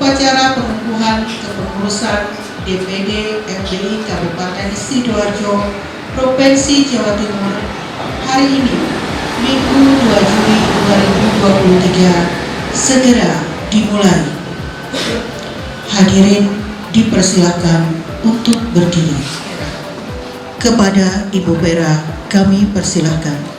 upacara pengukuhan kepengurusan DPD FBI Kabupaten Sidoarjo, Provinsi Jawa Timur hari ini, Minggu 2 Juli 2023, segera dimulai. Hadirin dipersilakan untuk berdiri. Kepada Ibu Vera kami persilahkan.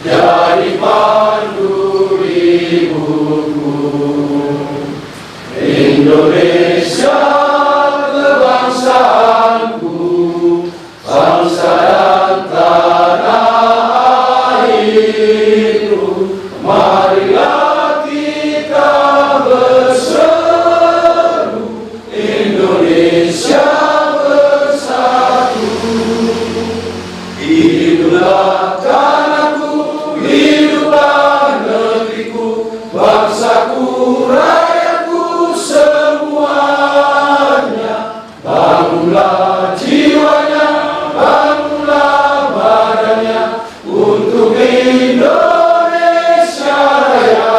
Jadi pandu ibuku, Indonesia kebangsaanku, bangsa dan tanah airku. Marilah kita berseru, Indonesia bersatu. Hiduplah tanahku, hiduplah negeriku, bangsaku, rakyatku semuanya. Bangunlah jiwanya, bangunlah badannya untuk Indonesia Raya.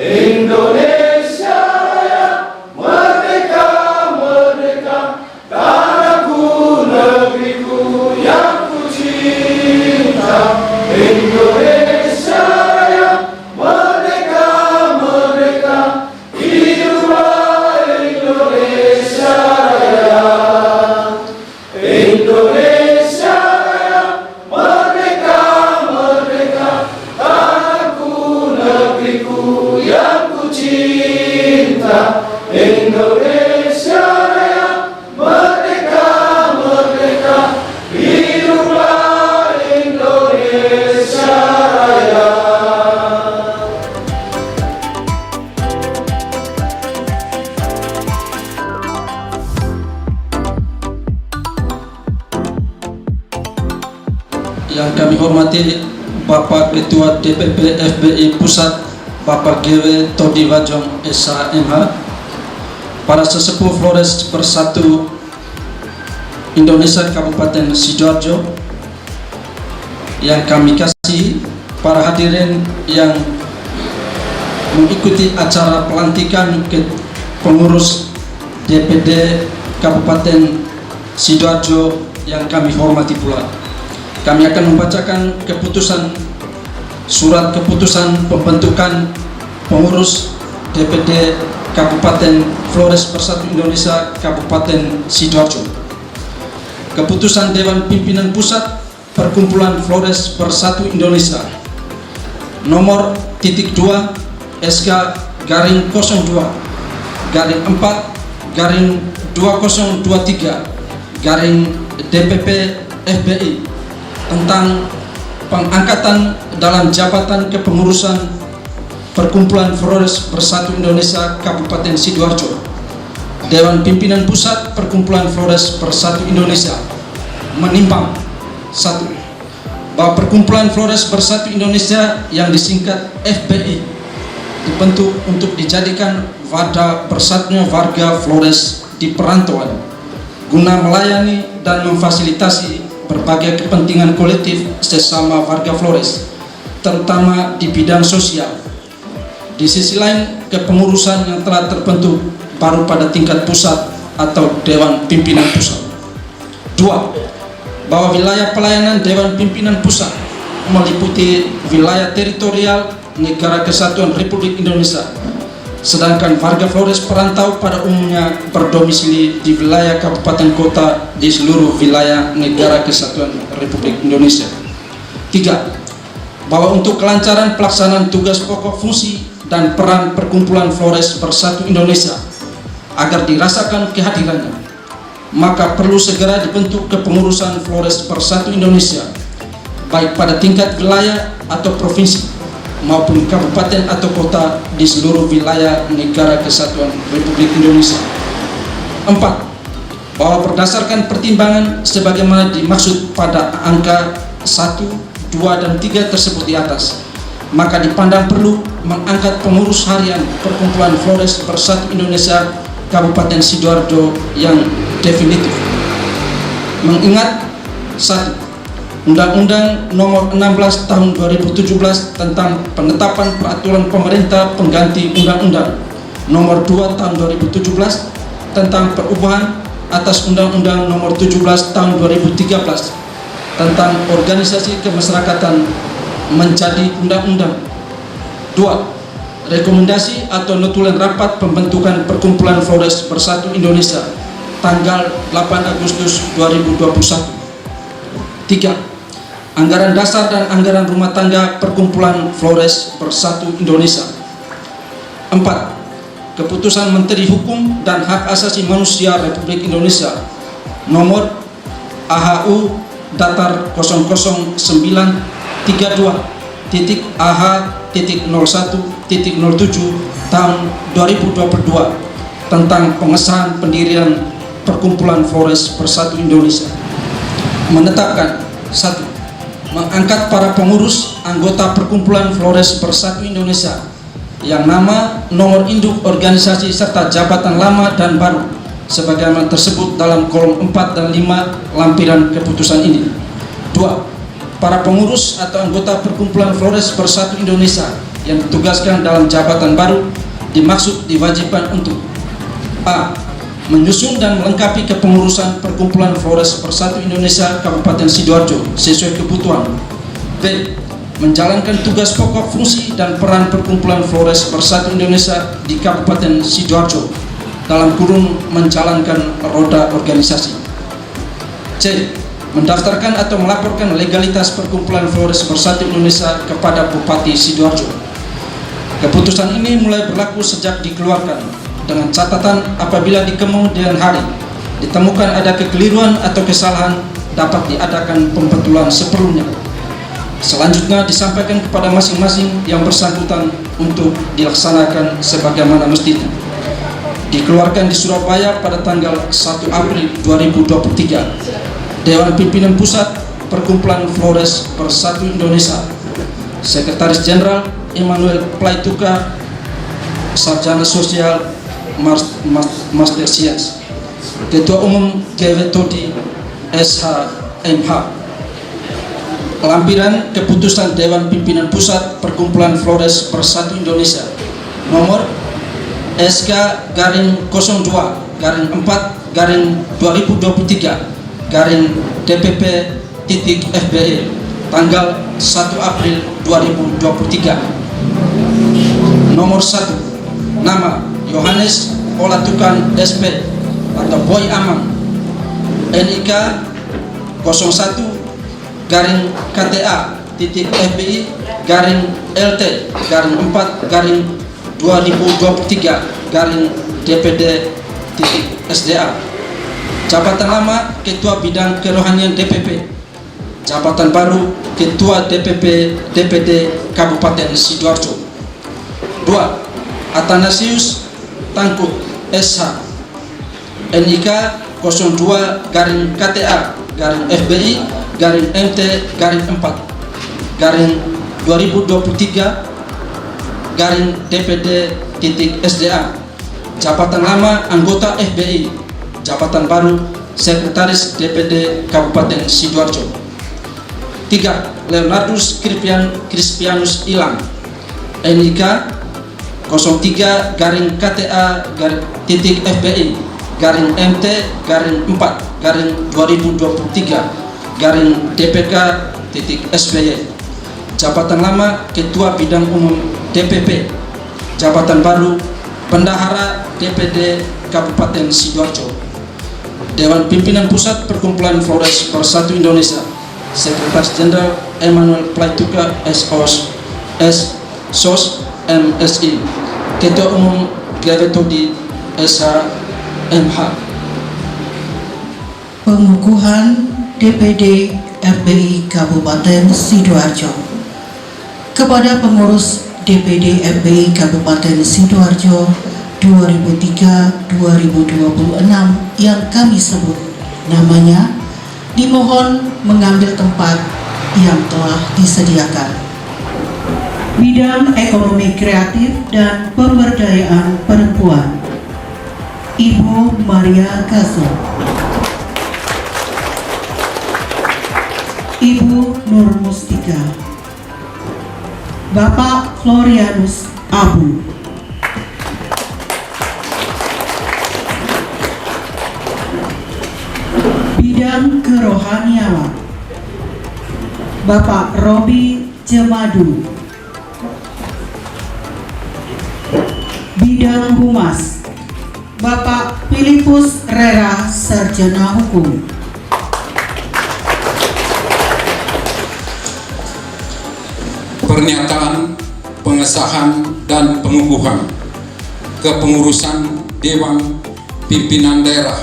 Indonesia Raya, merdeka, merdeka, tanahku, negeriku yang ku cinta. Indonesia Raya, merdeka, merdeka, hiduplah Indonesia Raya. Indonesia Raya, merdeka, merdeka, tanahku, negeriku yang ku cinta. Indonesia Raya, merdeka, merdeka, hiduplah Indonesia Raya. Yang kami hormati Bapak Ketua DPP FBI Pusat, Bapak Gewe Todi Wajong SHMH, para sesepuh Flores Bersatu Indonesia Kabupaten Sidoarjo yang kami kasih, para hadirin yang mengikuti acara pelantikan pengurus DPD Kabupaten Sidoarjo yang kami hormati pula. Kami akan membacakan surat keputusan pembentukan pengurus DPD Kabupaten Flores Bersatu Indonesia Kabupaten Sidoarjo. Keputusan Dewan Pimpinan Pusat Perkumpulan Flores Bersatu Indonesia nomor _2 SK _02 _4 DPP FBI tentang pengangkatan dalam jabatan kepengurusan Perkumpulan Flores Bersatu Indonesia Kabupaten Sidoarjo. Dewan Pimpinan Pusat Perkumpulan Flores Bersatu Indonesia menimbang 1. Bahwa Perkumpulan Flores Bersatu Indonesia yang disingkat FBI dibentuk untuk dijadikan wadah bersatunya warga Flores di perantauan guna melayani dan memfasilitasi berbagai kepentingan kolektif sesama warga Flores, terutama di bidang sosial. Di sisi lain, kepengurusan yang telah terbentuk baru pada tingkat pusat atau Dewan Pimpinan Pusat. 2. Bahwa wilayah pelayanan Dewan Pimpinan Pusat meliputi wilayah teritorial Negara Kesatuan Republik Indonesia, sedangkan warga Flores perantau pada umumnya berdomisili di wilayah kabupaten kota di seluruh wilayah Negara Kesatuan Republik Indonesia. 3. Bahwa untuk kelancaran pelaksanaan tugas pokok, fungsi dan peran Perkumpulan Flores Bersatu Indonesia agar dirasakan kehadirannya, maka perlu segera dibentuk kepengurusan Flores Bersatu Indonesia baik pada tingkat wilayah atau provinsi maupun kabupaten atau kota di seluruh wilayah Negara Kesatuan Republik Indonesia. 4. Bahwa berdasarkan pertimbangan sebagaimana dimaksud pada angka 1, 2, dan 3 tersebut di atas, maka dipandang perlu mengangkat pengurus harian Perkumpulan Flores Bersatu Indonesia Kabupaten Sidoarjo yang definitif. Mengingat 1. Undang-Undang Nomor 16 Tahun 2017 tentang penetapan peraturan pemerintah pengganti Undang-Undang Nomor 2 Tahun 2017 tentang perubahan atas Undang-Undang Nomor 17 Tahun 2013 tentang organisasi kemasyarakatan menjadi undang-undang. 2. Rekomendasi atau notulen rapat pembentukan Perkumpulan Flores Bersatu Indonesia tanggal 8 Agustus 2021. 3. Anggaran dasar dan anggaran rumah tangga Perkumpulan Flores Bersatu Indonesia. 4. Keputusan Menteri Hukum dan Hak Asasi Manusia Republik Indonesia nomor AHU Datar 00932.AH.01.07 tahun 2022 tentang pengesahan pendirian Perkumpulan Flores Bersatu Indonesia. Menetapkan 1. Mengangkat para pengurus anggota Perkumpulan Flores Bersatu Indonesia yang nama, nomor induk organisasi serta jabatan lama dan baru sebagaimana tersebut dalam kolom 4 dan 5 lampiran keputusan ini. 2. Para pengurus atau anggota Perkumpulan Flores Bersatu Indonesia yang ditugaskan dalam jabatan baru dimaksud diwajibkan untuk A. Menyusun dan melengkapi kepengurusan Perkumpulan Flores Bersatu Indonesia Kabupaten Sidoarjo sesuai kebutuhan. B. Menjalankan tugas pokok, fungsi, dan peran Perkumpulan Flores Bersatu Indonesia di Kabupaten Sidoarjo dalam kurun menjalankan roda organisasi. C. Mendaftarkan atau melaporkan legalitas Perkumpulan Flores Bersatu Indonesia kepada Bupati Sidoarjo. Keputusan ini mulai berlaku sejak dikeluarkan, dengan catatan apabila di kemudian hari ditemukan ada kekeliruan atau kesalahan dapat diadakan pembetulan seperlunya. Selanjutnya disampaikan kepada masing-masing yang bersangkutan untuk dilaksanakan sebagaimana mestinya. Dikeluarkan di Surabaya pada tanggal 1 April 2023. Dewan Pimpinan Pusat Perkumpulan Flores Bersatu Indonesia. Sekretaris Jenderal Emmanuel Plaituka, Sarjana Sosial Master Sias. Ketua Umum Gewetodi SHMH. Lampiran keputusan Dewan Pimpinan Pusat Perkumpulan Flores Bersatu Indonesia nomor SK-02-2-2023-DPP.FBE tanggal 1 April 2023. Nomor 1. Nama Yohanes Olatukan SP atau Boy Amang, NIK 01-KTA-FBI-LT-4-2023-DPD.SDA. Jabatan lama Ketua Bidang Kerohanian DPP. Jabatan baru Ketua DPP DPD Kabupaten Sidoarjo. 2. Athanasius Tangkut SH, NIK 02-KTA-FBI-MT-4-2023-DPD.SDA. Jabatan lama anggota FBI. Jabatan baru Sekretaris DPD Kabupaten Sidoarjo. 3. Leonardus Crispianus Ilang, NIK 03-KTA-MT-4-2023-DPK.SBY. Jabatan lama Ketua Bidang Umum DPP. Jabatan baru Bendahara DPD Kabupaten Sidoarjo. Dewan Pimpinan Pusat Perkumpulan Flores Bersatu Indonesia. Sekretaris Jenderal Emmanuel Plaituka SOS MSI. Ketua Umum Gewetodi SHMH. Pengukuhan DPD FBI Kabupaten Sidoarjo. kepada pengurus DPD FPI Kabupaten Sidoarjo 2003-2026 yang kami sebut namanya, dimohon mengambil tempat yang telah disediakan. Bidang ekonomi kreatif dan pemberdayaan perempuan, Ibu Maria Kaso, Ibu Nur Mustika, Bapak Florianus Abu, bidang kerohaniawan, Bapak Robi Jemadu, bidang humas, Bapak Filipus Rera, Sarjana Hukum. Pernyataan pengesahan dan pengukuhan kepengurusan Dewan Pimpinan Daerah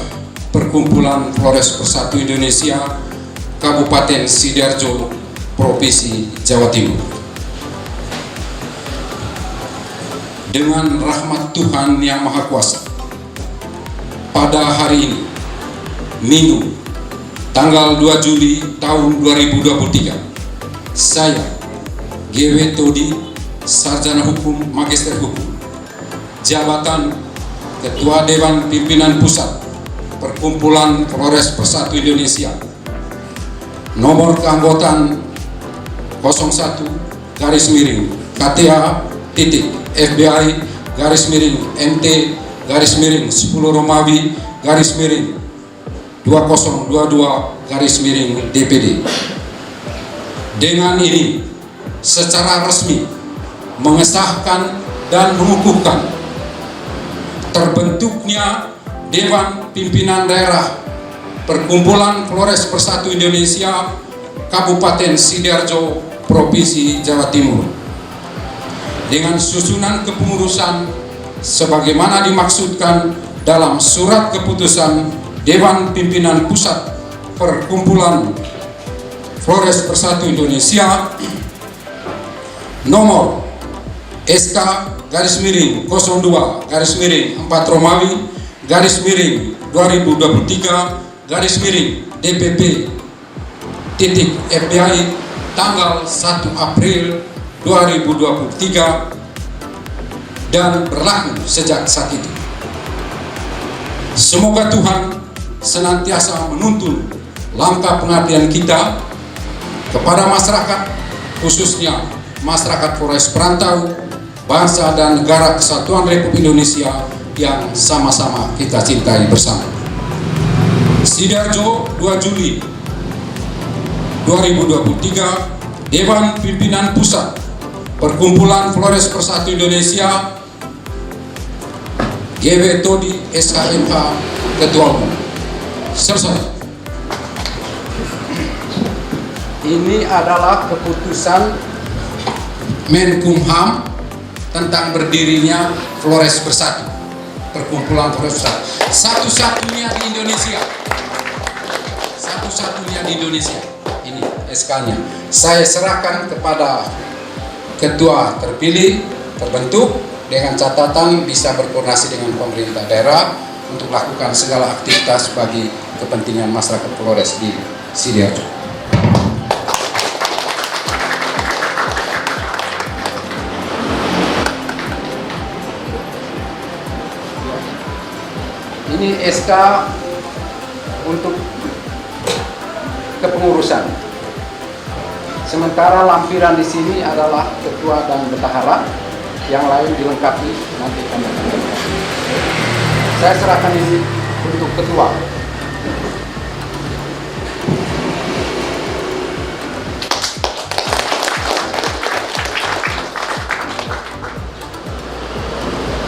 Perkumpulan Flores Bersatu Indonesia Kabupaten Sidoarjo, Provinsi Jawa Timur. Dengan rahmat Tuhan Yang Maha Kuasa, pada hari ini, Minggu, tanggal 2 Juli tahun 2023, saya, GW Todi, Sarjana Hukum, Magister Hukum, jabatan Ketua Dewan Pimpinan Pusat Perkumpulan Flores Bersatu Indonesia, nomor keanggotaan 01 garis miring KTA titik FBI garis miring MT garis miring 10 Romawi garis miring 2022 garis miring DPD. Dengan ini secara resmi mengesahkan dan mengukuhkan terbentuknya Dewan Pimpinan Daerah Perkumpulan Flores Bersatu Indonesia Kabupaten Sidoarjo, Provinsi Jawa Timur, dengan susunan kepengurusan sebagaimana dimaksudkan dalam surat keputusan Dewan Pimpinan Pusat Perkumpulan Flores Bersatu Indonesia nomor SK garis miring 02 garis miring 4 Romawi garis miring 2023 garis miring DPP titik FBI tanggal 1 April 2023 dan berlaku sejak saat itu. Semoga Tuhan senantiasa menuntun langkah pengabdian kita kepada masyarakat, khususnya masyarakat Flores Perantau, bangsa dan negara Kesatuan Republik Indonesia yang sama-sama kita cintai bersama. Sidoarjo, 2 Juli 2023, Dewan Pimpinan Pusat Perkumpulan Flores Bersatu Indonesia, GW Todi SKMH, Ketua Umum. Selesai. Ini adalah keputusan Menkumham tentang berdirinya Flores Bersatu, Perkumpulan Flores Bersatu, satu-satunya di Indonesia, satu-satunya di Indonesia. Ini SK-nya. Saya serahkan kepada ketua terpilih terbentuk dengan catatan bisa berkoordinasi dengan pemerintah daerah untuk melakukan segala aktivitas bagi kepentingan masyarakat Flores di Sidoarjo. Ini SK untuk kepengurusan. Sementara lampiran di sini adalah ketua dan bendahara, yang lain dilengkapi nanti kami akan lengkapi. Saya serahkan ini untuk ketua.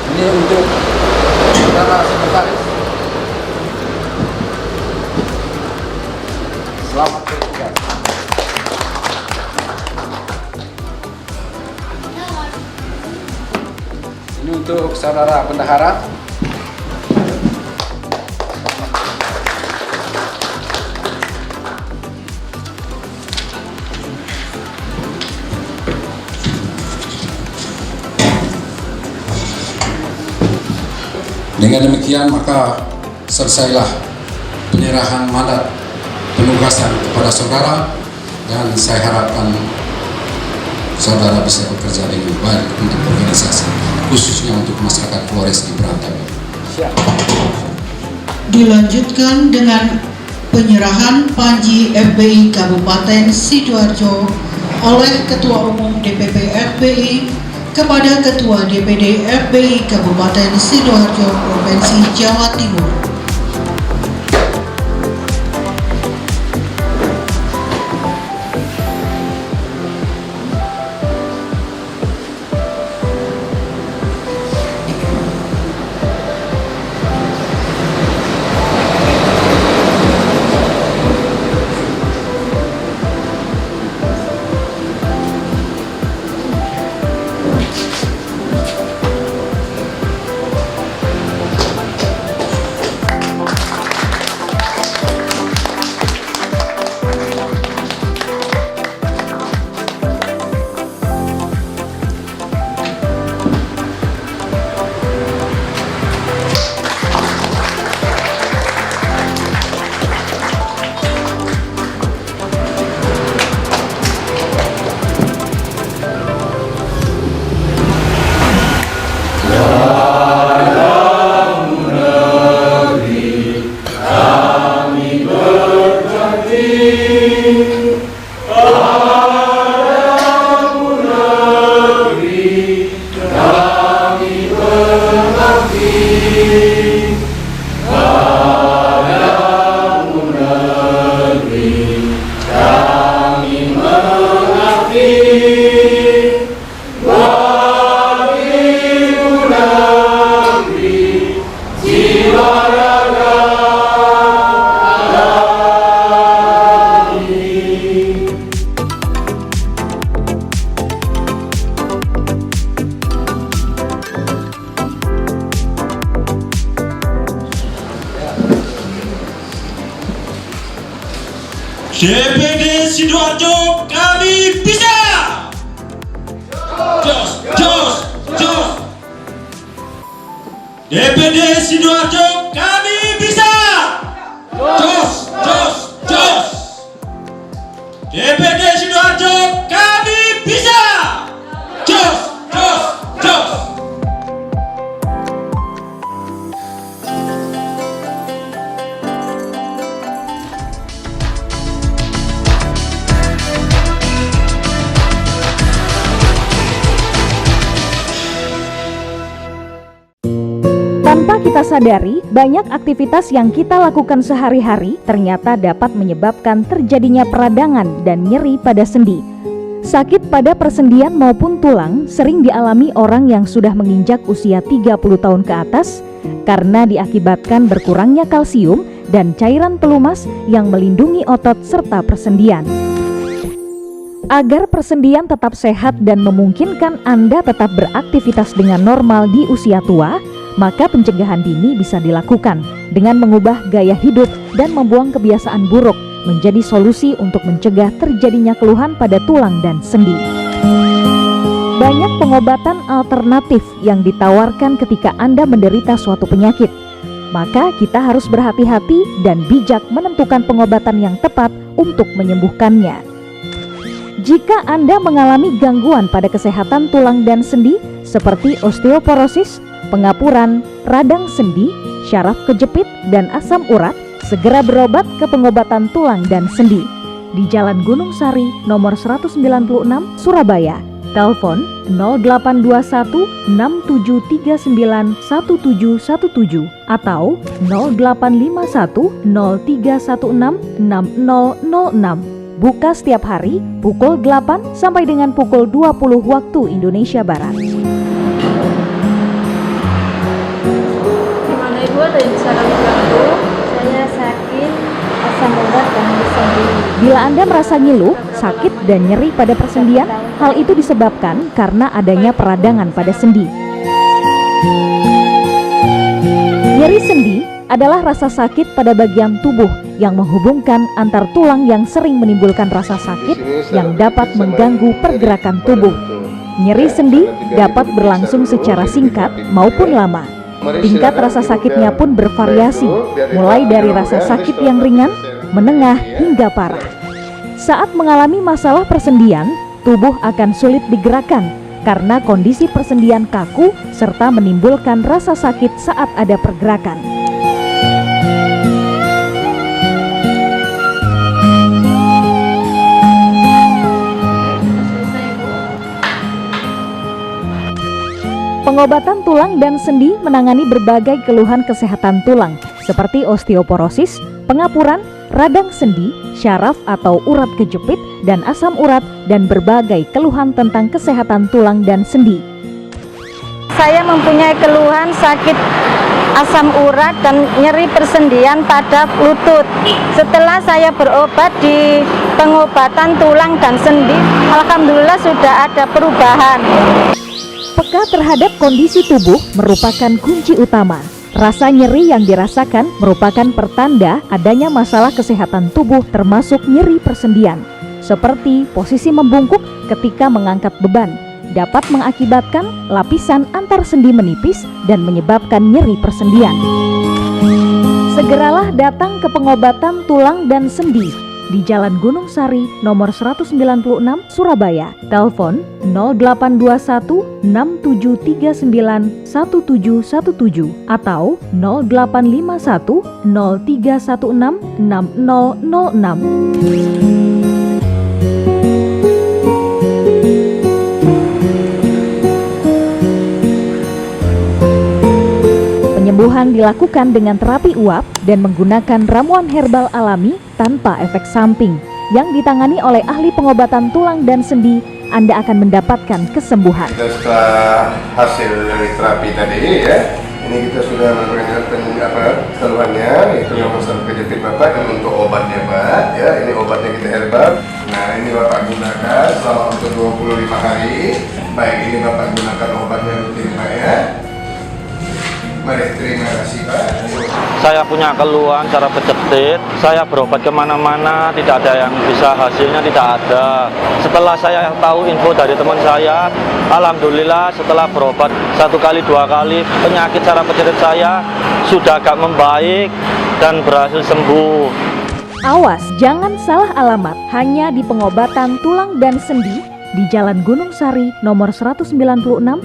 Ini untuk saudara sekretaris. Selamat bertugas. Ini untuk saudara bendahara. Dengan demikian maka selesailah penyerahan mandat penugasan kepada saudara, dan saya harapkan saudara bisa bekerja dengan baik untuk organisasi, khususnya untuk masyarakat Flores di Berantabi. Dilanjutkan dengan penyerahan Panji FBI Kabupaten Sidoarjo oleh Ketua Umum DPP FBI kepada Ketua DPD FBI Kabupaten Sidoarjo Provinsi Jawa Timur. DPD Sidoarjo kami bisa. Jos, jos, jos. DPD Sidoarjo kami bisa. Jos, jos, jos. DPD Sidoarjo kami bisa. Jos, jos, jos. Tanpa kita sadari, banyak aktivitas yang kita lakukan sehari-hari ternyata dapat menyebabkan terjadinya peradangan dan nyeri pada sendi. Sakit pada persendian maupun tulang sering dialami orang yang sudah menginjak usia 30 tahun ke atas karena diakibatkan berkurangnya kalsium dan cairan pelumas yang melindungi otot serta persendian. Agar persendian tetap sehat dan memungkinkan Anda tetap beraktivitas dengan normal di usia tua, maka pencegahan dini bisa dilakukan dengan mengubah gaya hidup dan membuang kebiasaan buruk menjadi solusi untuk mencegah terjadinya keluhan pada tulang dan sendi. Banyak pengobatan alternatif yang ditawarkan ketika Anda menderita suatu penyakit. Maka kita harus berhati-hati dan bijak menentukan pengobatan yang tepat untuk menyembuhkannya. Jika Anda mengalami gangguan pada kesehatan tulang dan sendi seperti osteoporosis, pengapuran, radang sendi, syaraf kejepit, dan asam urat, segera berobat ke pengobatan tulang dan sendi di Jalan Gunung Sari nomor 196 Surabaya. Telepon 0821 6739 1717 atau 0851 0316 6006. Buka setiap hari pukul 8 sampai dengan pukul 20 waktu Indonesia Barat. Gimana Ibu, ada yang bisa kami bantu? Saya sakit asam urat dan sendi. Bila Anda merasa ngilu, sakit dan nyeri pada persendian, hal itu disebabkan karena adanya peradangan pada sendi. Nyeri sendi adalah rasa sakit pada bagian tubuh yang menghubungkan antar tulang yang sering menimbulkan rasa sakit yang dapat mengganggu pergerakan tubuh. Nyeri sendi dapat berlangsung secara singkat maupun lama. Tingkat rasa sakitnya pun bervariasi, mulai dari rasa sakit yang ringan, menengah, hingga parah. Saat mengalami masalah persendian, tubuh akan sulit digerakkan karena kondisi persendian kaku serta menimbulkan rasa sakit saat ada pergerakan. Pengobatan tulang dan sendi menangani berbagai keluhan kesehatan tulang seperti osteoporosis, pengapuran, radang sendi, syaraf atau urat kejepit, dan asam urat, dan berbagai keluhan tentang kesehatan tulang dan sendi. Saya mempunyai keluhan sakit asam urat dan nyeri persendian pada lutut. Setelah saya berobat di pengobatan tulang dan sendi, alhamdulillah sudah ada perubahan. Peka terhadap kondisi tubuh merupakan kunci utama. Rasa nyeri yang dirasakan merupakan pertanda adanya masalah kesehatan tubuh termasuk nyeri persendian. Seperti posisi membungkuk ketika mengangkat beban, dapat mengakibatkan lapisan antar sendi menipis dan menyebabkan nyeri persendian. Segeralah datang ke pengobatan tulang dan sendi di Jalan Gunung Sari nomor 196 Surabaya. Telepon 0821 6739 1717 atau 0851 0316 6006. Penyembuhan dilakukan dengan terapi uap dan menggunakan ramuan herbal alami tanpa efek samping. Yang ditangani oleh ahli pengobatan tulang dan sendi, Anda akan mendapatkan kesembuhan. Kita setelah hasil dari terapi tadi ya, ini kita sudah melakukan keluhannya, itu yang masalah kejepit Bapak, dan untuk obatnya Pak, ya ini obatnya kita herbal. Nah ini Bapak gunakan selama untuk 25 hari. Baik, ini Bapak gunakan obatnya rutin Pak ya. Mari, terima kasih Pak. Saya punya keluhan cara kejepit, saya berobat kemana-mana, tidak ada yang bisa, hasilnya tidak ada. Setelah saya tahu info dari teman saya, alhamdulillah setelah berobat 1 kali 2 kali, penyakit cara kejepit saya sudah agak membaik dan berhasil sembuh. Awas, jangan salah alamat, hanya di pengobatan tulang dan sendi di Jalan Gunung Sari nomor 196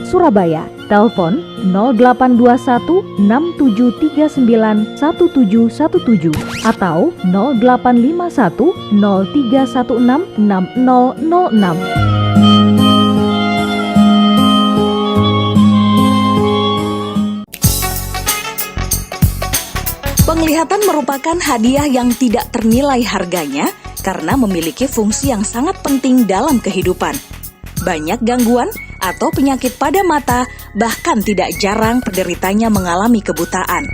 Surabaya. Telepon 0821 6739 1717 atau 0851 0316 6006. Penglihatan merupakan hadiah yang tidak ternilai harganya karena memiliki fungsi yang sangat penting dalam kehidupan. Banyak gangguan atau penyakit pada mata, bahkan tidak jarang penderitanya mengalami kebutaan.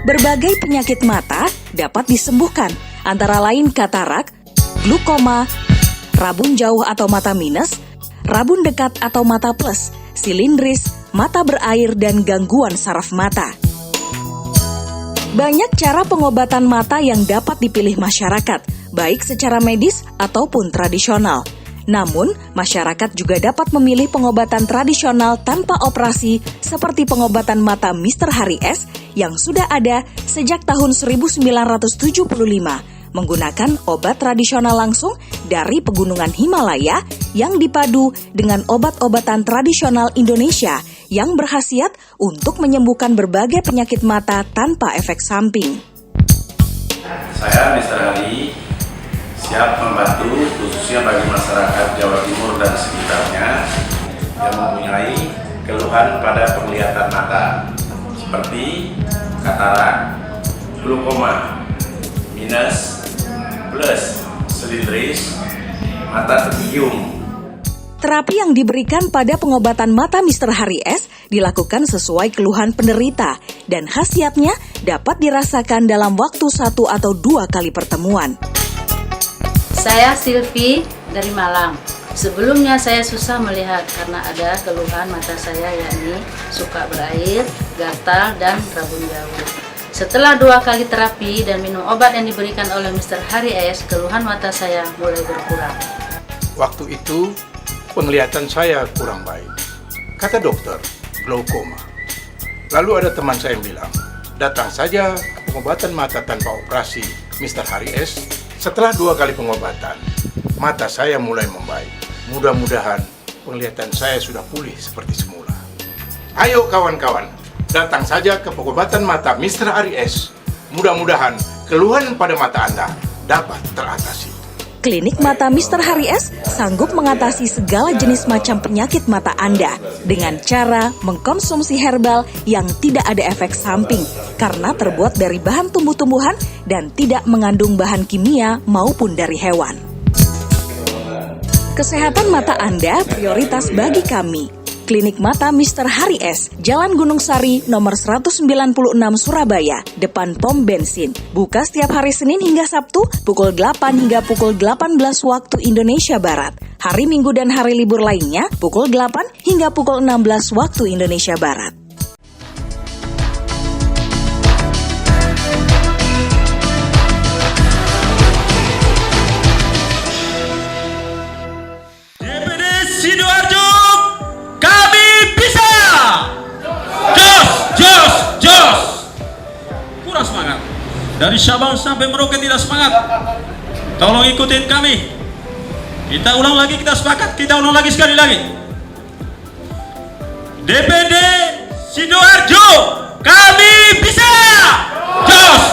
Berbagai penyakit mata dapat disembuhkan, antara lain katarak, glukoma, rabun jauh atau mata minus, rabun dekat atau mata plus, silindris, mata berair, dan gangguan saraf mata. Banyak cara pengobatan mata yang dapat dipilih masyarakat, baik secara medis ataupun tradisional. Namun, masyarakat juga dapat memilih pengobatan tradisional tanpa operasi seperti pengobatan mata Mr. Hari S yang sudah ada sejak tahun 1975, menggunakan obat tradisional langsung dari pegunungan Himalaya yang dipadu dengan obat-obatan tradisional Indonesia yang berkhasiat untuk menyembuhkan berbagai penyakit mata tanpa efek samping. Saya Mr. Hari siap membantu khususnya bagi masyarakat Jawa Timur dan sekitarnya yang mempunyai keluhan pada penglihatan mata seperti katarak, glukoma, minus, plus, silindris, mata terbium. Terapi yang diberikan pada pengobatan mata Mr. Hari S dilakukan sesuai keluhan penderita dan khasiatnya dapat dirasakan dalam waktu 1 atau 2 kali pertemuan. Saya Silvi dari Malang. Sebelumnya saya susah melihat karena ada keluhan mata saya, yakni suka berair, gatal, dan rabun jauh. Setelah 2 kali terapi dan minum obat yang diberikan oleh Mr. Hari S, keluhan mata saya mulai berkurang. Waktu itu penglihatan saya kurang baik. Kata dokter, glaukoma. Lalu ada teman saya yang bilang, datang saja ke pengobatan mata tanpa operasi Mr. Hari S. Setelah 2 kali pengobatan, mata saya mulai membaik. Mudah-mudahan penglihatan saya sudah pulih seperti semula. Ayo kawan-kawan, datang saja ke pengobatan mata Mr. Hari S. Mudah-mudahan keluhan pada mata Anda dapat teratasi. Klinik mata Mr. Hari S sanggup mengatasi segala jenis macam penyakit mata Anda dengan cara mengkonsumsi herbal yang tidak ada efek samping karena terbuat dari bahan tumbuh-tumbuhan dan tidak mengandung bahan kimia maupun dari hewan. Kesehatan mata Anda prioritas bagi kami. Klinik Mata Mr. Hari S, Jalan Gunung Sari, nomor 196 Surabaya, depan pom bensin. Buka setiap hari Senin hingga Sabtu, pukul 8 hingga pukul 18 waktu Indonesia Barat. Hari Minggu dan hari libur lainnya, pukul 8 hingga pukul 16 waktu Indonesia Barat. DPD Sidoarjo, kami bisa. Jos. Kurang semangat. Dari Sabang sampai Merauke tidak semangat. Tolong ikutin kami. Kita ulang lagi, kita sepakat. Kita ulang lagi sekali lagi. DPD Sidoarjo, kami bisa. Jos.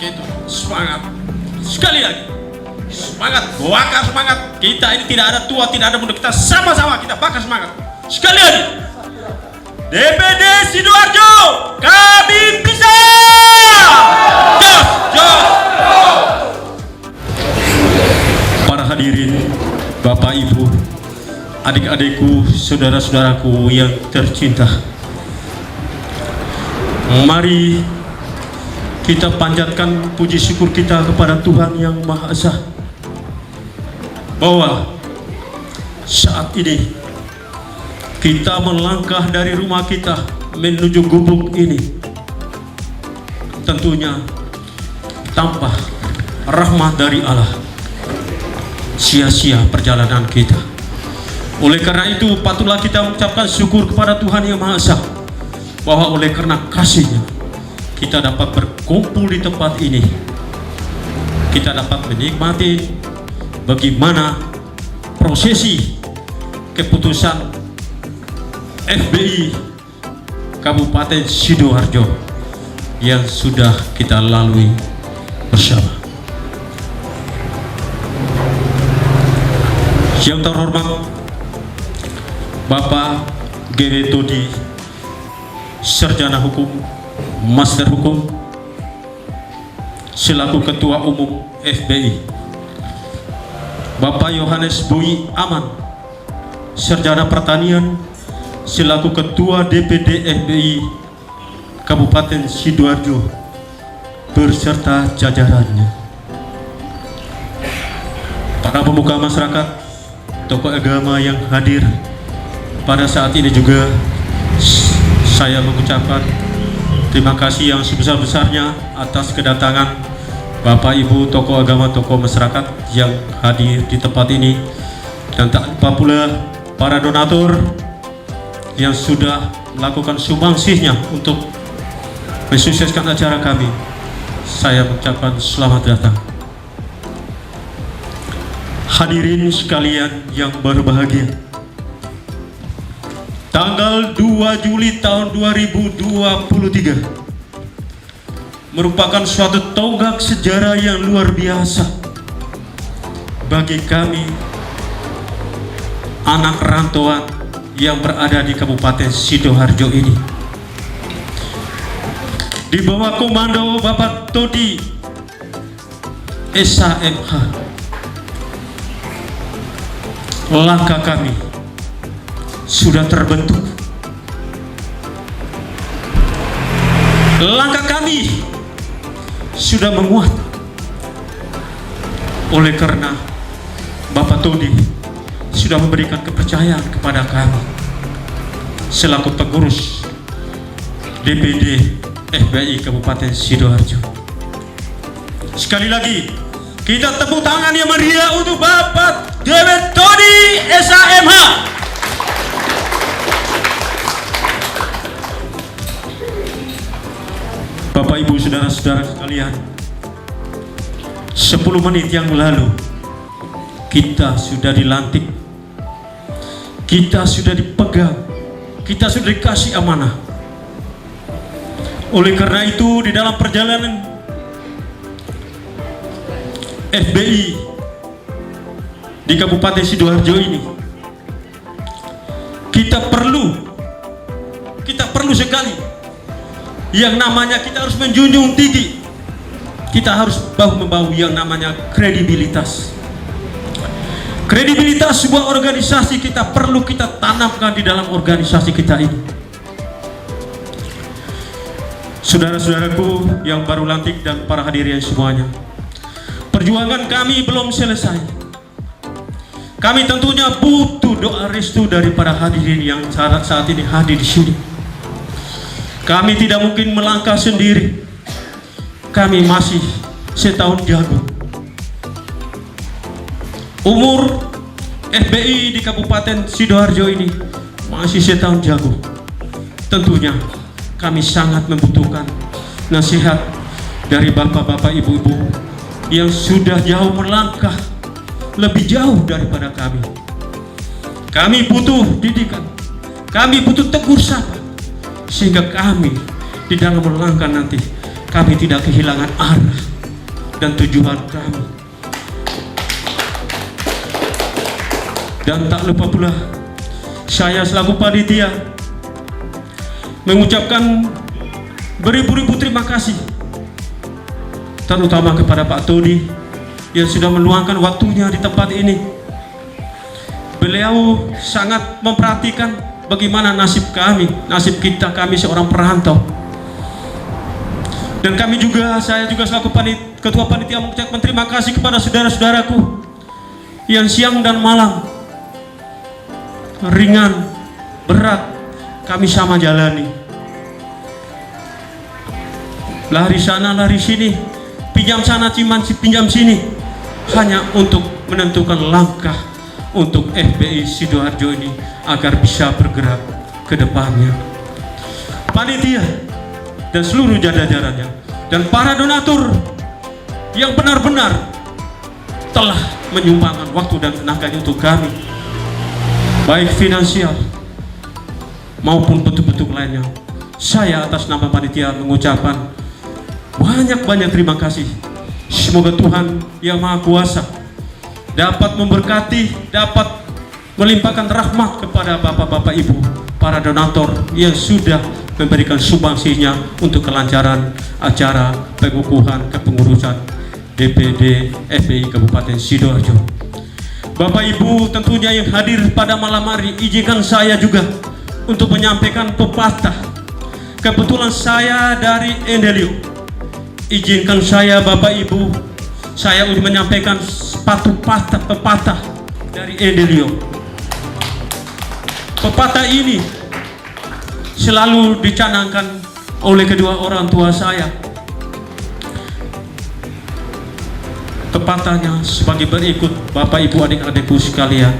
Gitu, semangat. Sekali lagi. Semangat, bakar semangat. Kita ini tidak ada tua, tidak ada muda. Kita sama-sama kita bakar semangat. Sekali lagi. DPD Sidoarjo, kami bisa. Jos. Para hadirin, Bapak Ibu, adik-adikku, saudara-saudaraku yang tercinta. Mari kita panjatkan puji syukur kita kepada Tuhan Yang Maha Esa bahwa saat ini kita melangkah dari rumah kita menuju gubuk ini tentunya tanpa rahmat dari Allah sia-sia perjalanan kita. Oleh karena itu patutlah kita mengucapkan syukur kepada Tuhan Yang Maha Esa bahwa oleh karena kasih-Nya kita dapat berkumpul di tempat ini. Kita dapat menikmati bagaimana prosesi keputusan FBI Kabupaten Sidoarjo yang sudah kita lalui bersama. Yang terhormat Bapak Gere Todi, Sarjana Hukum, Master Hukum, selaku Ketua Umum FBI. Bapak Yohanes Bui Aman, Sarjana Pertanian, selaku Ketua DPD FBI Kabupaten Sidoarjo berserta jajarannya. Para pemuka masyarakat, tokoh agama yang hadir pada saat ini juga saya mengucapkan terima kasih yang sebesar-besarnya atas kedatangan Bapak Ibu tokoh agama, tokoh masyarakat yang hadir di tempat ini, dan tak lupa pula para donatur yang sudah melakukan sumbangsihnya untuk mensukseskan acara kami. Saya mengucapkan selamat datang. Hadirin sekalian yang berbahagia, tanggal 2 Juli tahun 2023 merupakan suatu tonggak sejarah yang luar biasa bagi kami anak rantauan yang berada di Kabupaten Sidoarjo ini. Di bawah komando Bapak Todi SHMH, langkah kami sudah terbentuk. Langkah kami sudah menguat. Oleh karena Bapak Todi sudah memberikan kepercayaan kepada kami selaku pengurus DPD FBI Kabupaten Sidoarjo. Sekali lagi kita tepuk tangan yang meriah untuk Bapak Dewen Todi SHMH. Bapak Ibu saudara-saudara sekalian, 10 menit yang lalu kita sudah dilantik, kita sudah dipegang, kita sudah dikasih amanah. Oleh karena itu, di dalam perjalanan FBI di Kabupaten Sidoarjo ini, kita perlu sekali yang namanya, kita harus menjunjung tinggi, kita harus bahu-membahu yang namanya kredibilitas. Kredibilitas sebuah organisasi kita perlu kita tanamkan di dalam organisasi kita ini. Saudara-saudaraku yang baru lantik dan para hadirin semuanya, perjuangan kami belum selesai. Kami tentunya butuh doa restu daripada hadirin yang saat ini hadir di sini. Kami tidak mungkin melangkah sendiri. Kami masih setahun jago. Umur FBI di Kabupaten Sidoarjo ini masih setahun jago. Tentunya kami sangat membutuhkan nasihat dari bapak-bapak, ibu-ibu yang sudah jauh melangkah lebih jauh daripada kami. Kami butuh didikan, kami butuh tegur sapa, sehingga kami di dalam melangkah nanti kami tidak kehilangan arah dan tujuan kami. Dan tak lupa pula, saya selaku panitia mengucapkan beribu-ribu terima kasih, terutama kepada Pak Todi yang sudah meluangkan waktunya di tempat ini. Beliau sangat memperhatikan bagaimana nasib kami, nasib kita, kami seorang perantau. Dan kami juga, saya juga selaku ketua panitia mengucapkan terima kasih kepada saudara-saudaraku yang siang dan malam, ringan, berat, kami sama jalani. Lari sana, lari sini, pinjam sana, pinjam sini, hanya untuk menentukan langkah untuk FBI Sidoarjo ini agar bisa bergerak ke depannya. Panitia dan seluruh jajarannya dan para donatur yang benar-benar telah menyumbangkan waktu dan tenaganya untuk kami, baik finansial maupun bentuk-bentuk lainnya. Saya atas nama panitia mengucapkan banyak-banyak terima kasih. Semoga Tuhan yang Maha Kuasa dapat memberkati, dapat melimpahkan rahmat kepada bapak-bapak, ibu, para donatur yang sudah memberikan sumbangsinya untuk kelancaran acara pengukuhan kepengurusan DPD FBI Kabupaten Sidoarjo. Bapak Ibu tentunya yang hadir pada malam hari, izinkan saya juga untuk menyampaikan pepatah. Kebetulan saya dari Endelio. Izinkan saya Bapak Ibu, saya untuk menyampaikan pepatah dari Endelio. Pepatah ini selalu dicanangkan oleh kedua orang tua saya. Pepatahnya sebagai berikut, Bapak Ibu adik-adikku sekalian.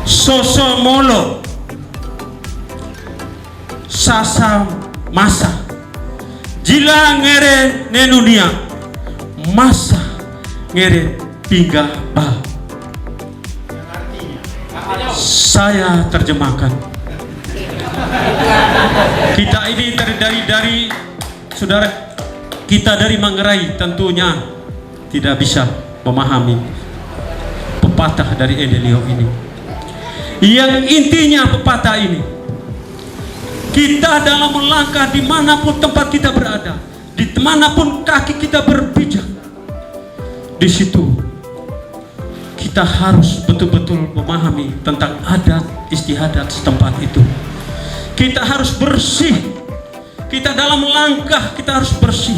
Sosomolo sasa masa jila ngere nenunia masa ngere pinggah bah. Saya terjemahkan. Kita ini terdiri dari saudara kita dari Manggarai, tentunya tidak bisa memahami pepatah dari Endelio ini. Yang intinya pepatah ini, kita dalam melangkah dimanapun tempat kita berada, dimanapun kaki kita berpijak, di situ kita harus betul-betul memahami tentang adat istiadat setempat itu. Kita harus bersih. Kita dalam langkah kita harus bersih.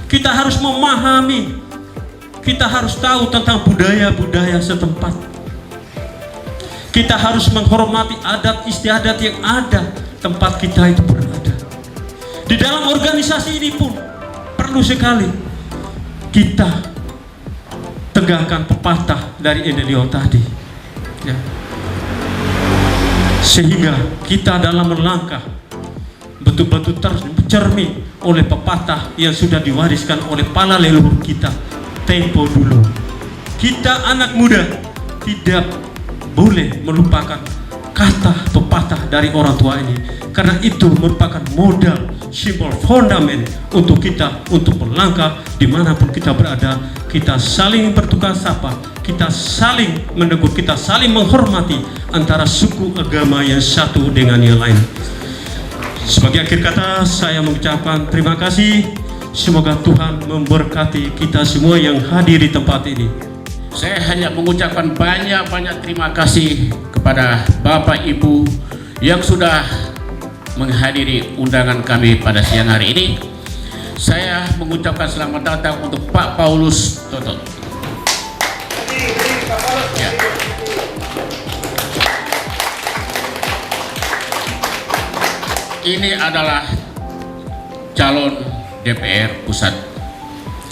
Kita harus memahami. Kita harus tahu tentang budaya-budaya setempat. Kita harus menghormati adat istiadat yang ada tempat kita itu berada. Di dalam organisasi ini pun perlu sekali kita tegakkan pepatah dari Endelio tadi, ya. Sehingga kita dalam melangkah betul-betul tercermin oleh pepatah yang sudah diwariskan oleh para leluhur kita tempo dulu. Kita anak muda tidak boleh melupakan kata pepatah dari orang tua ini, karena itu merupakan modal, simbol fondamen untuk kita untuk melangkah dimanapun kita berada. Kita saling bertukar sapa, kita saling menegur, kita saling menghormati antara suku agama yang satu dengan yang lain. Sebagai akhir kata, saya mengucapkan terima kasih. Semoga Tuhan memberkati kita semua yang hadir di tempat ini. Saya hanya mengucapkan banyak-banyak terima kasih kepada Bapak Ibu yang sudah menghadiri undangan kami pada siang hari ini. Saya mengucapkan selamat datang untuk Pak Paulus Toto. Ya. Ini adalah calon DPR pusat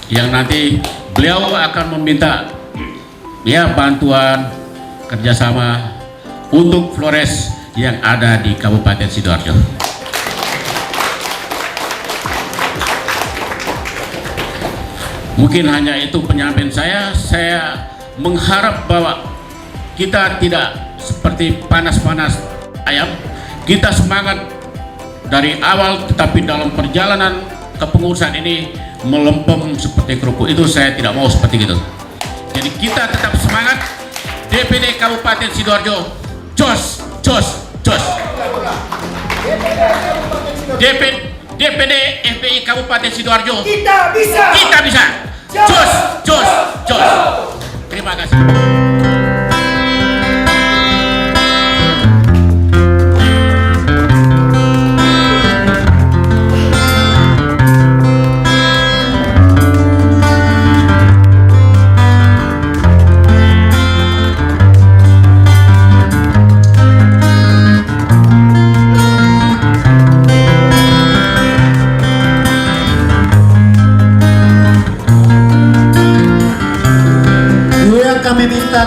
yang nanti beliau akan meminta bantuan kerjasama untuk Flores yang ada di Kabupaten Sidoarjo. Mungkin hanya itu penyampaian saya mengharap bahwa kita tidak seperti panas-panas ayam, kita semangat dari awal, tetapi dalam perjalanan kepengurusan ini melempem seperti kerupuk. Itu saya tidak mau seperti itu. Jadi kita tetap semangat. DPD Kabupaten Sidoarjo, jos. DPD FPI Kabupaten Sidoarjo, kita bisa. Jos. Terima kasih. Kami minta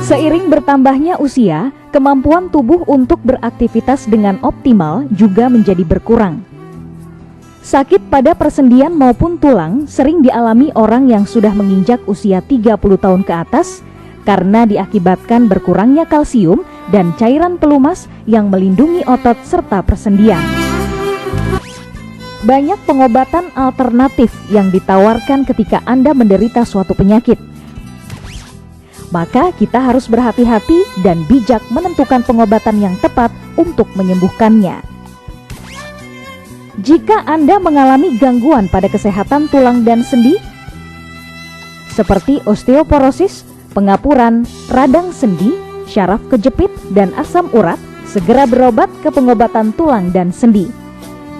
Seiring bertambahnya usia, kemampuan tubuh untuk beraktivitas dengan optimal juga menjadi berkurang. Sakit pada persendian maupun tulang sering dialami orang yang sudah menginjak usia 30 tahun ke atas karena diakibatkan berkurangnya kalsium dan cairan pelumas yang melindungi otot serta persendian. Banyak pengobatan alternatif yang ditawarkan ketika Anda menderita suatu penyakit. Maka kita harus berhati-hati dan bijak menentukan pengobatan yang tepat untuk menyembuhkannya. Jika Anda mengalami gangguan pada kesehatan tulang dan sendi, seperti osteoporosis, pengapuran, radang sendi, syaraf kejepit, dan asam urat, segera berobat ke pengobatan tulang dan sendi.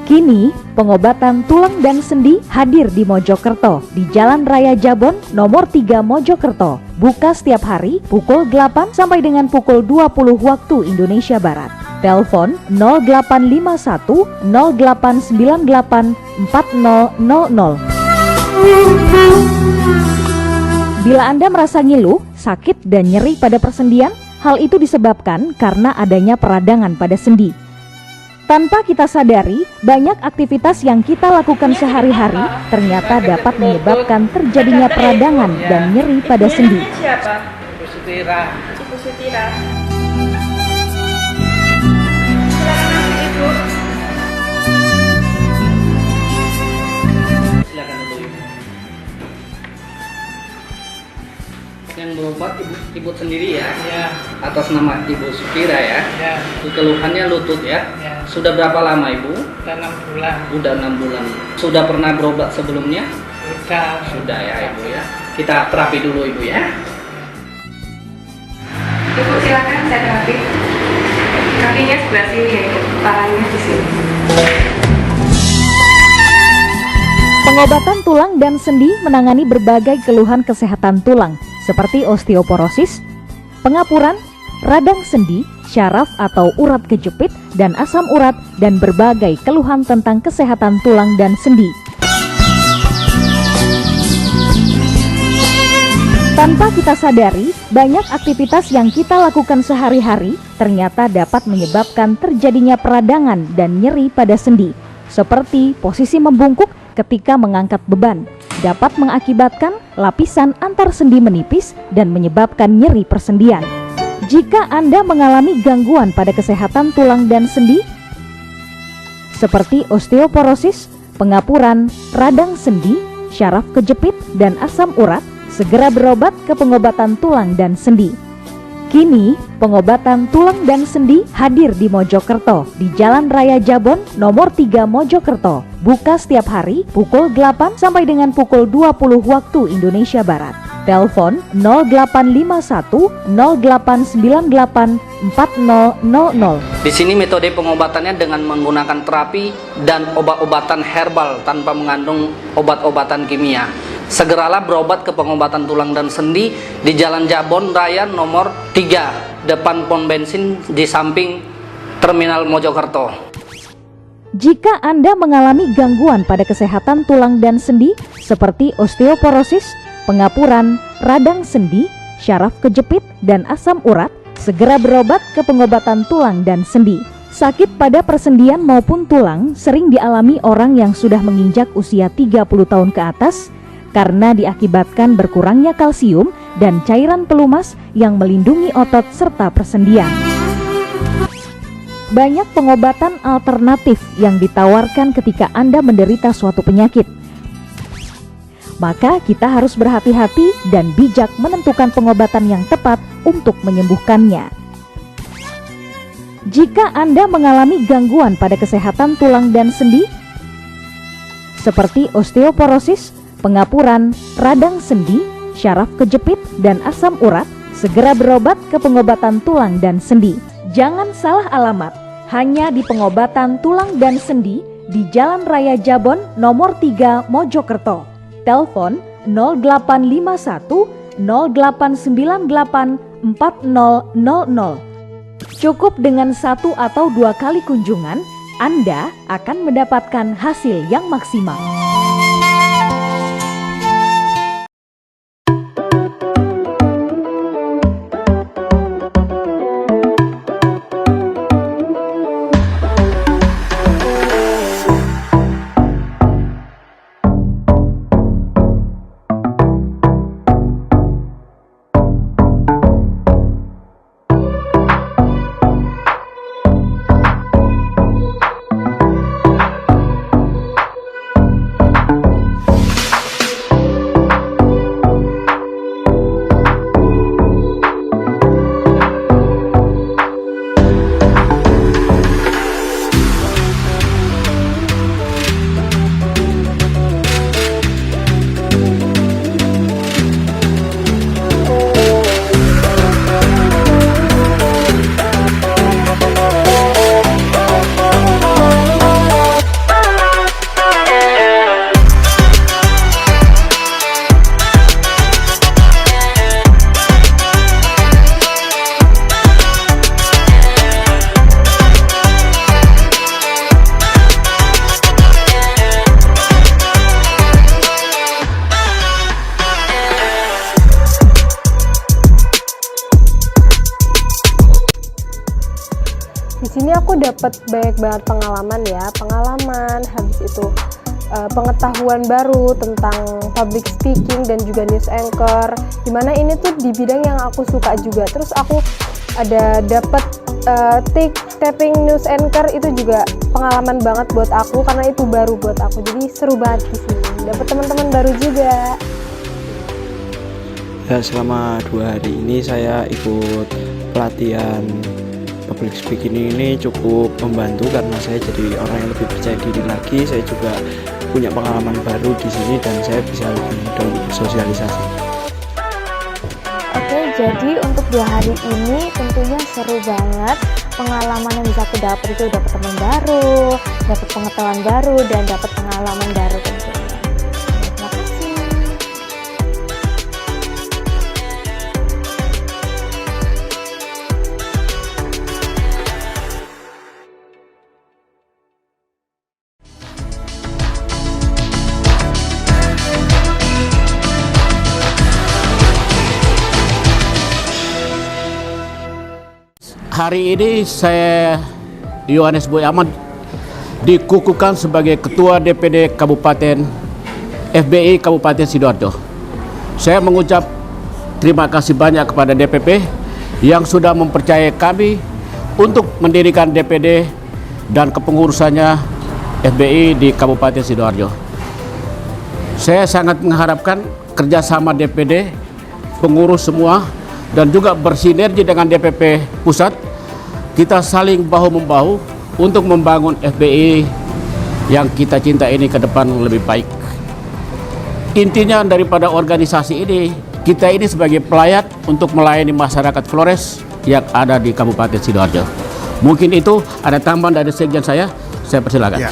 Kini, pengobatan tulang dan sendi hadir di Mojokerto, di Jalan Raya Jabon, nomor 3 Mojokerto. Buka setiap hari pukul 8 sampai dengan pukul 20 waktu Indonesia Barat. Telepon 0851 0898 4000. Bila Anda merasa ngilu, sakit, dan nyeri pada persendian, hal itu disebabkan karena adanya peradangan pada sendi. Tanpa kita sadari, banyak aktivitas yang kita lakukan sehari-hari ternyata dapat menyebabkan terjadinya peradangan dan nyeri pada sendi. Siapa? Ibu Sutira. Ibu Sutira. Silakan Ibu. Silakan dulu Ibu. Yang berobat ibu sendiri ya? Ya. Atas nama Ibu Sutira ya? Ya. Keluhannya lutut ya? Ya. Sudah berapa lama Ibu? Sudah 6 bulan. Sudah 6 bulan. Sudah pernah berobat sebelumnya? Sudah. Sudah ya Ibu ya. Kita terapi dulu Ibu ya. Ibu silakan saya terapi. Kakinya sebelah sini ya, kepalanya di sini. Pengobatan tulang dan sendi menangani berbagai keluhan kesehatan tulang seperti osteoporosis, pengapuran, radang sendi, syaraf atau urat kejepit, dan asam urat, dan berbagai keluhan tentang kesehatan tulang dan sendi. Tanpa kita sadari, banyak aktivitas yang kita lakukan sehari-hari ternyata dapat menyebabkan terjadinya peradangan dan nyeri pada sendi, seperti posisi membungkuk ketika mengangkat beban, dapat mengakibatkan lapisan antar sendi menipis dan menyebabkan nyeri persendian. Jika Anda mengalami gangguan pada kesehatan tulang dan sendi, seperti osteoporosis, pengapuran, radang sendi, syaraf kejepit, dan asam urat, segera berobat ke pengobatan tulang dan sendi. Kini, pengobatan tulang dan sendi hadir di Mojokerto, di Jalan Raya Jabon, nomor 3 Mojokerto. Buka setiap hari pukul 8 sampai dengan pukul 20 waktu Indonesia Barat. Telepon 0851 0898 4000. Di sini metode pengobatannya dengan menggunakan terapi dan obat-obatan herbal tanpa mengandung obat-obatan kimia. Segeralah berobat ke pengobatan tulang dan sendi di Jalan Jabon Raya nomor 3, depan pom bensin di samping Terminal Mojokerto. Jika Anda mengalami gangguan pada kesehatan tulang dan sendi seperti osteoporosis, pengapuran, radang sendi, syaraf kejepit, dan asam urat, segera berobat ke pengobatan tulang dan sendi. Sakit pada persendian maupun tulang sering dialami orang yang sudah menginjak usia 30 tahun ke atas karena diakibatkan berkurangnya kalsium dan cairan pelumas yang melindungi otot serta persendian. Banyak pengobatan alternatif yang ditawarkan ketika Anda menderita suatu penyakit. Maka kita harus berhati-hati dan bijak menentukan pengobatan yang tepat untuk menyembuhkannya. Jika Anda mengalami gangguan pada kesehatan tulang dan sendi, seperti osteoporosis, pengapuran, radang sendi, syaraf kejepit, dan asam urat, segera berobat ke pengobatan tulang dan sendi. Jangan salah alamat, hanya di pengobatan tulang dan sendi di Jalan Raya Jabon nomor 3 Mojokerto. Telepon 0851 0898 4000. Cukup dengan 1 atau 2 kali kunjungan, Anda akan mendapatkan hasil yang maksimal. sini aku dapat banyak banget pengalaman, habis itu pengetahuan baru tentang public speaking dan juga news anchor, dimana ini tuh di bidang yang aku suka juga. Terus aku ada dapat tapping news anchor, itu juga pengalaman banget buat aku karena itu baru buat aku, jadi seru banget di sini, dapat teman-teman baru juga. Ya, selama 2 hari ini saya ikut pelatihan public speaking ini cukup membantu karena saya jadi orang yang lebih percaya diri lagi. Saya juga punya pengalaman baru di sini dan saya bisa lebih mudah bersosialisasi. Oke, jadi untuk 2 hari ini tentunya seru banget. Pengalaman yang bisa aku dapat itu dapat teman baru, dapat pengetahuan baru, dan dapat pengalaman baru tentunya. Terima kasih. Hari ini saya Yohanes Boy Ahmad dikukuhkan sebagai Ketua DPD Kabupaten FBI Kabupaten Sidoarjo. Saya mengucap terima kasih banyak kepada DPP yang sudah mempercayai kami untuk mendirikan DPD dan kepengurusannya FBI di Kabupaten Sidoarjo. Saya sangat mengharapkan kerjasama DPD, pengurus semua, dan juga bersinergi dengan DPP pusat, kita saling bahu-membahu untuk membangun FBI yang kita cinta ini ke depan lebih baik. Intinya daripada organisasi ini, kita ini sebagai pelayat untuk melayani masyarakat Flores yang ada di Kabupaten Sidoarjo. Mungkin itu ada tambahan dari sekjen saya persilakan. Ya.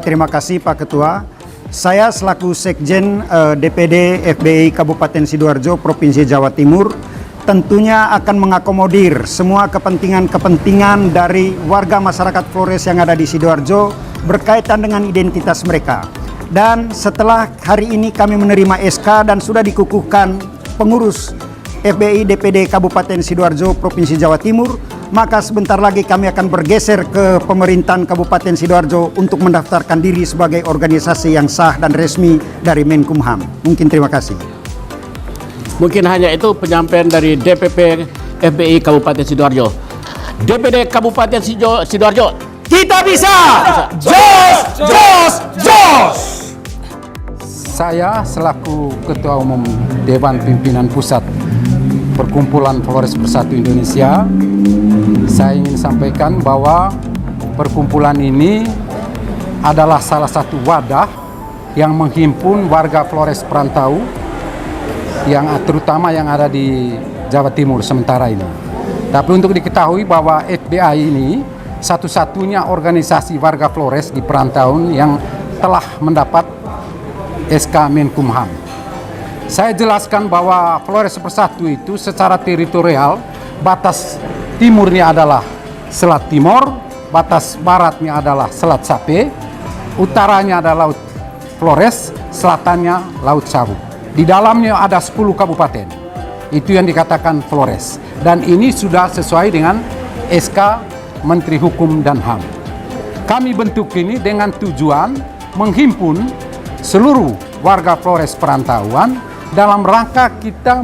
Terima kasih Pak Ketua. Saya selaku Sekjen DPD FBI Kabupaten Sidoarjo Provinsi Jawa Timur tentunya akan mengakomodir semua kepentingan dari warga masyarakat Flores yang ada di Sidoarjo berkaitan dengan identitas mereka. Dan setelah hari ini kami menerima SK dan sudah dikukuhkan pengurus FBI DPD Kabupaten Sidoarjo Provinsi Jawa Timur, maka sebentar lagi kami akan bergeser ke pemerintahan Kabupaten Sidoarjo untuk mendaftarkan diri sebagai organisasi yang sah dan resmi dari Menkumham. Mungkin terima kasih. Mungkin hanya itu penyampaian dari DPP FBI Kabupaten Sidoarjo. DPD Kabupaten Sidoarjo, kita bisa! Jos! Jos! Jos! Saya selaku Ketua Umum Dewan Pimpinan Pusat Perkumpulan Flores Bersatu Indonesia, saya ingin sampaikan bahwa perkumpulan ini adalah salah satu wadah yang menghimpun warga Flores perantau yang terutama yang ada di Jawa Timur sementara ini. Tapi untuk diketahui bahwa FBI ini satu-satunya organisasi warga Flores di perantauan yang telah mendapat SK Menkumham. Saya jelaskan bahwa Flores Bersatu itu secara teritorial batas timurnya adalah Selat Timor, batas baratnya adalah Selat Sape, utaranya adalah Laut Flores, selatannya Laut Sabu. Di dalamnya ada 10 kabupaten. Itu yang dikatakan Flores. Dan ini sudah sesuai dengan SK Menteri Hukum dan HAM. Kami bentuk ini dengan tujuan menghimpun seluruh warga Flores perantauan dalam rangka kita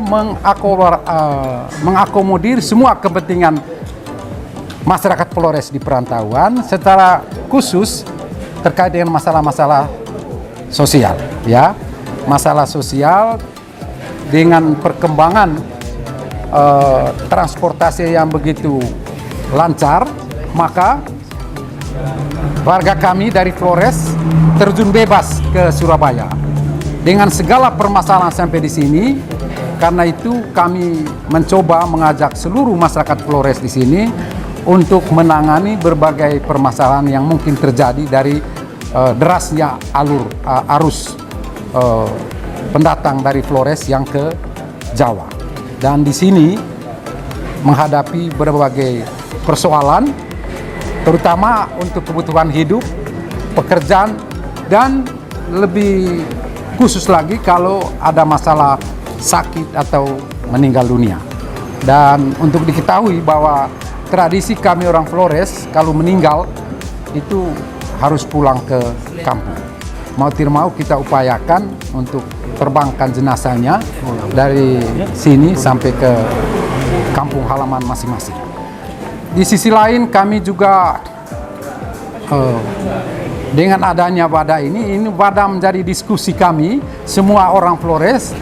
mengakomodir semua kepentingan masyarakat Flores di perantauan, secara khusus terkait dengan masalah-masalah sosial, ya, masalah sosial dengan perkembangan transportasi yang begitu lancar, maka warga kami dari Flores terjun bebas ke Surabaya dengan segala permasalahan sampai di sini. Karena itu kami mencoba mengajak seluruh masyarakat Flores di sini untuk menangani berbagai permasalahan yang mungkin terjadi dari derasnya arus pendatang dari Flores yang ke Jawa. Dan di sini menghadapi berbagai persoalan, terutama untuk kebutuhan hidup, pekerjaan, dan lebih khusus lagi kalau ada masalah sakit atau meninggal dunia. Dan untuk diketahui bahwa tradisi kami orang Flores kalau meninggal itu harus pulang ke kampung. Mau tidak mau kita upayakan untuk terbangkan jenazahnya dari sini sampai ke kampung halaman masing-masing. Di sisi lain kami juga dengan adanya WADA ini WADA menjadi diskusi kami semua orang Flores,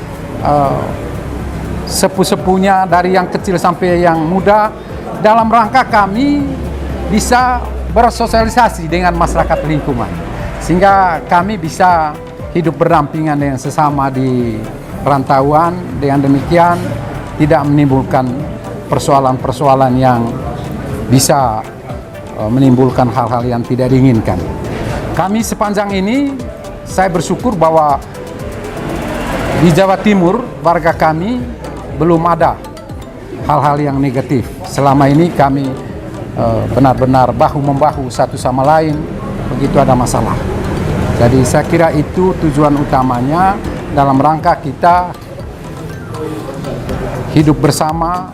sepuh-sepuhnya dari yang kecil sampai yang muda, dalam rangka kami bisa bersosialisasi dengan masyarakat lingkungan sehingga kami bisa hidup berdampingan dengan sesama di perantauan. Dengan demikian tidak menimbulkan persoalan-persoalan yang bisa menimbulkan hal-hal yang tidak diinginkan. Kami sepanjang ini saya bersyukur bahwa di Jawa Timur warga kami belum ada hal-hal yang negatif. Selama ini kami benar-benar bahu-membahu satu sama lain begitu ada masalah. Jadi saya kira itu tujuan utamanya dalam rangka kita hidup bersama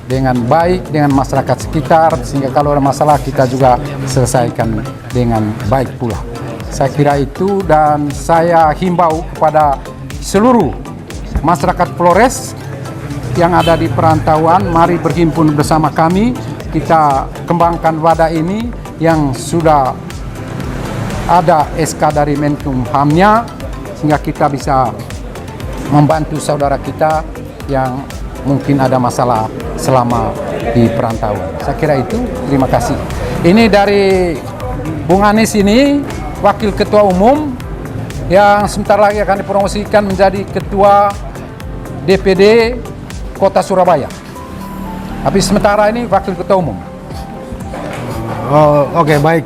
dengan baik dengan masyarakat sekitar, sehingga kalau ada masalah kita juga selesaikan dengan baik pula. Saya kira itu, dan saya himbau kepada seluruh masyarakat Flores yang ada di perantauan, mari berhimpun bersama kami, kita kembangkan WADA ini yang sudah ada SK dari Menkumhamnya, sehingga kita bisa membantu saudara kita yang mungkin ada masalah selama di perantauan. Saya kira itu, terima kasih. Ini dari Bung Anies ini, Wakil Ketua Umum, yang sebentar lagi akan dipromosikan menjadi Ketua DPD Kota Surabaya. Tapi sementara ini Wakil Ketua Umum. Oke, baik.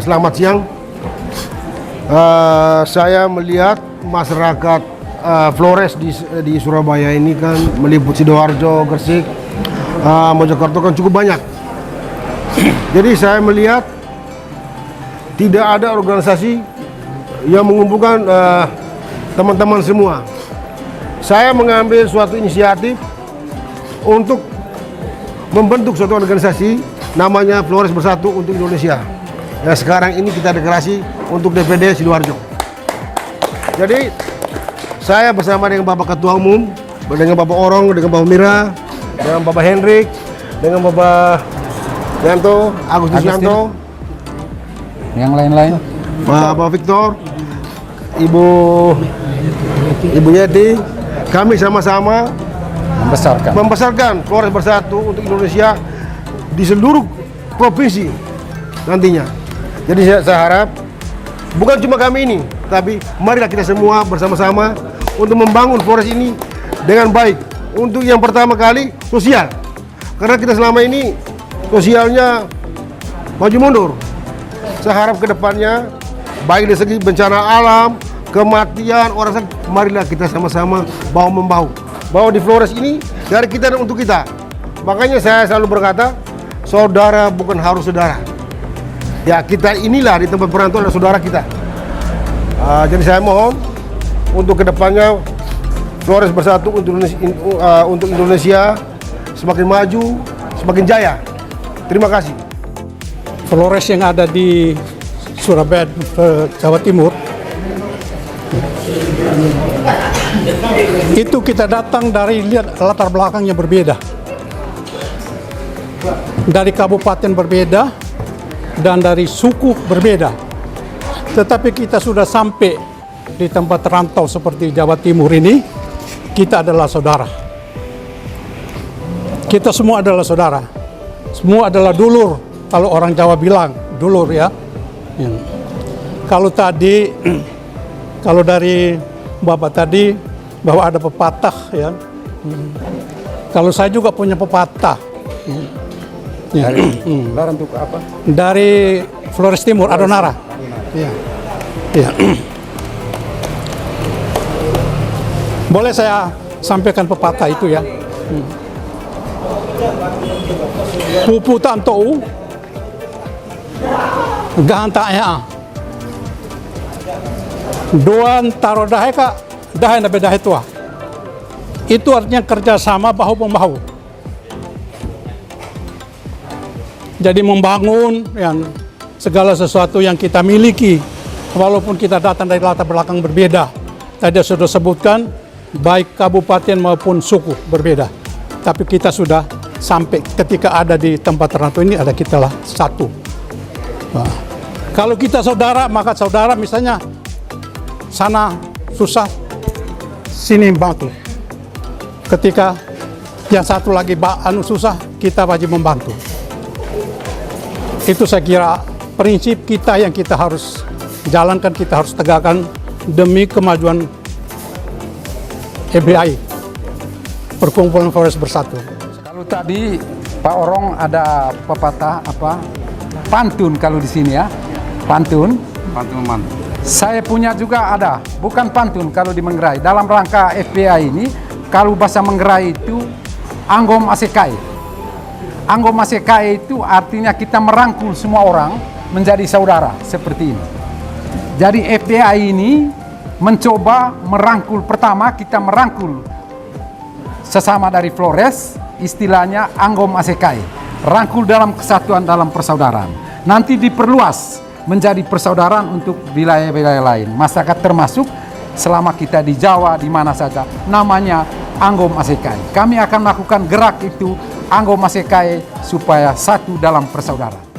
Selamat siang. Saya melihat masyarakat Flores di Surabaya ini kan meliputi Sidoarjo, Gresik, Mojokerto kan cukup banyak. Jadi saya melihat tidak ada organisasi yang mengumpulkan teman-teman semua. Saya mengambil suatu inisiatif untuk membentuk suatu organisasi namanya Flores Bersatu untuk Indonesia. Yang sekarang ini kita deklarasi untuk DPD Sidoarjo. Jadi saya bersama dengan Bapak Ketua Umum, dengan Bapak Orong, dengan Bapak Mira, dengan Bapak Hendrik, dengan Bapak Yanto, Agustus Yanto, yang lain-lain, Bapak Victor, Ibu Yeti, kami sama-sama membesarkan Flores Bersatu untuk Indonesia di seluruh provinsi nantinya. Jadi saya harap bukan cuma kami ini, tapi marilah kita semua bersama-sama untuk membangun Flores ini dengan baik. Untuk yang pertama kali sosial, karena kita selama ini sosialnya maju mundur. Saya harap ke depannya baik dari segi bencana alam, kematian orang sakit, marilah kita sama-sama bahu-membahu. Bahwa di Flores ini dari kita dan untuk kita. Makanya saya selalu berkata, saudara bukan harus saudara. Ya, kita inilah di tempat perantauan adalah saudara kita. Jadi saya mohon untuk kedepannya Flores Bersatu untuk Indonesia semakin maju, semakin jaya. Terima kasih. Flores yang ada di Surabaya, Jawa Timur, itu kita datang dari latar belakang yang berbeda, dari kabupaten berbeda dan dari suku berbeda. Tetapi kita sudah sampai di tempat rantau seperti Jawa Timur ini, kita adalah saudara. Kita semua adalah saudara. Semua adalah dulur. Kalau orang Jawa bilang dulur ya. Kalau tadi, kalau dari Bapak tadi bahwa ada pepatah ya. Kalau saya juga punya pepatah. Dari untuk apa? Dari Flores Timur, Adonara. Ya. Ya. Boleh saya sampaikan pepatah itu ya. Puputan tou gahantanya doan taro dahe ka dahe na bedahe tua. Itu artinya kerjasama bahu membahu. Jadi membangun segala sesuatu yang kita miliki, walaupun kita datang dari latar belakang berbeda. Tadi sudah sebutkan, baik kabupaten maupun suku berbeda. Tapi kita sudah sampai ketika ada di tempat tertentu ini, ada kita lah satu. Nah, kalau kita saudara, maka saudara misalnya sana susah, sini bantu. Ketika yang satu lagi susah, kita wajib membantu. Itu saya kira prinsip kita yang kita harus jalankan, kita harus tegakkan demi kemajuan FBI, Perkumpulan Flores Bersatu. Kalau tadi Pak Orong ada pepatah pantun kalau di sini ya, pantun. Saya punya juga ada, bukan pantun kalau di Manggarai. Dalam rangka FBI ini, kalau bahasa Manggarai itu anggom asekai. Anggom asekai itu artinya kita merangkul semua orang menjadi saudara seperti ini. Jadi FBI ini mencoba merangkul, pertama kita merangkul sesama dari Flores, istilahnya anggom asekai. Rangkul dalam kesatuan, dalam persaudaraan. Nanti diperluas menjadi persaudaraan untuk wilayah-wilayah lain. Masyarakat termasuk selama kita di Jawa, di mana saja, namanya anggom asekai. Kami akan melakukan gerak itu anggom asekai supaya satu dalam persaudaraan.